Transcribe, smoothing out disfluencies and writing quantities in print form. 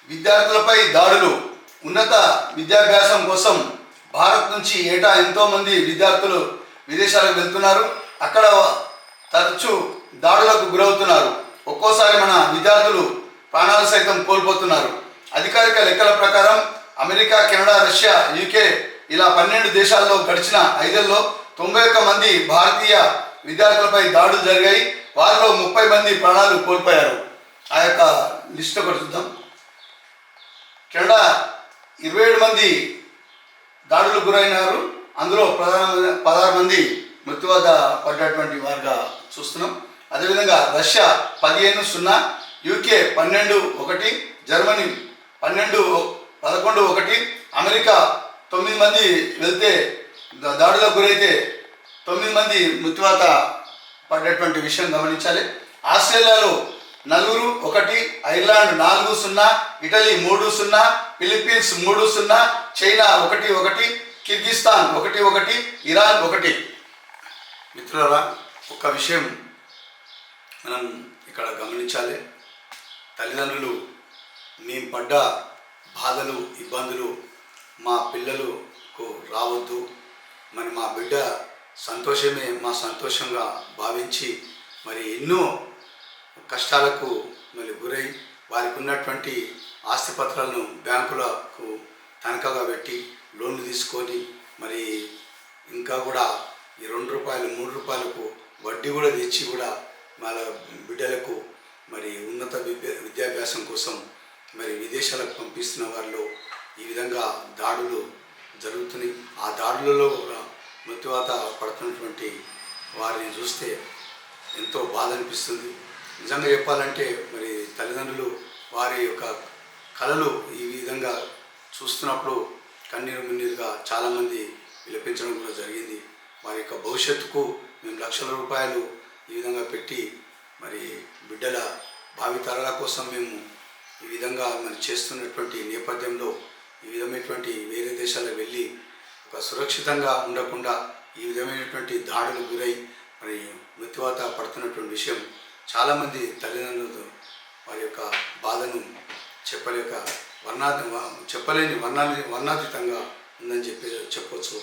విద్యార్థులపై దాడులు. ఉన్నత విద్యాభ్యాసం కోసం భారత్ నుంచి ఏటా ఎంతోమంది విద్యార్థులు విదేశాలకు వెళ్తున్నారు. అక్కడ తరచూ దాడులకు గురవుతున్నారు. ఒక్కోసారి మన విద్యార్థులు ప్రాణాలు సైతం కోల్పోతున్నారు. అధికారిక లెక్కల ప్రకారం అమెరికా, కెనడా, రష్యా, యూకే ఇలా 12 దేశాల్లో గడిచిన 5 ఏళ్లలో 91 మంది భారతీయ విద్యార్థులపై దాడులు జరిగాయి. వారిలో 30 మంది ప్రాణాలు కోల్పోయారు. ఆ యొక్క లిస్ట్ ఒకటి చూద్దాం. కెనడా 27 మంది దాడులకు గురైనారు. అందులో 16 మంది మృత్యువాత పడ్డటువంటి వారుగా చూస్తున్నాం. అదేవిధంగా రష్యా 15-0, యూకే 12-1, జర్మనీ 11-1, అమెరికా 9 మంది వెళ్తే దాడులకు గురైతే 9 మంది మృత్యువాత పడ్డటువంటి విషయం గమనించాలి. ఆస్ట్రేలియాలో 4-1, Ireland 4-0, Italy 3-0, Philippines 3-0, China 1-1, Kyrgyzstan 1-1, Iran 1. మిత్రులారా, ఒక విషయం మనం ఇక్కడ గమనించాలి. తల్లిదండ్రులు మేము పడ్డ బాధలు, ఇబ్బందులు మా పిల్లలకు రావద్దు, మరి మా బిడ్డ సంతోషమే మా సంతోషంగా భావించి మరి ఎన్నో కష్టాలకు మరి గురై వారికి ఉన్నటువంటి ఆస్తిపత్రాలను బ్యాంకులకు తనఖాగా పెట్టి లోన్లు తీసుకొని మరి ఇంకా కూడా ఈ 2 రూపాయలు 3 రూపాయలకు వడ్డీ కూడా తెచ్చి కూడా వాళ్ళ బిడ్డలకు మరి ఉన్నత విద్యాభ్యాసం కోసం మరి విదేశాలకు పంపిస్తున్న వారిలో ఈ విధంగా దాడులు జరుగుతున్నాయి. ఆ దాడులలో కూడా మృత్యువాత పడుతున్నటువంటి వారిని చూస్తే ఎంతో బాధ అనిపిస్తుంది. నిజంగా చెప్పాలంటే మరి తల్లిదండ్రులు వారి యొక్క కళలు ఈ విధంగా చూస్తున్నప్పుడు కన్నీరు మున్నీరుగా చాలామంది విలపించడం కూడా జరిగింది. వారి యొక్క భవిష్యత్తుకు మేము లక్షల రూపాయలు ఈ విధంగా పెట్టి మరి బిడ్డల భావితరాల కోసం మేము ఈ విధంగా మరి చేస్తున్నటువంటి నేపథ్యంలో ఈ విధమైనటువంటి వేరే దేశాలకు వెళ్ళి ఒక సురక్షితంగా ఉండకుండా ఈ విధమైనటువంటి దాడులకు గురై మరి మృత్యువాత పడుతున్నటువంటి విషయం చాలామంది తల్లిదండ్రులు వారి యొక్క బాధను చెప్పలేని వర్ణాతీతంగా ఉందని చెప్పవచ్చు.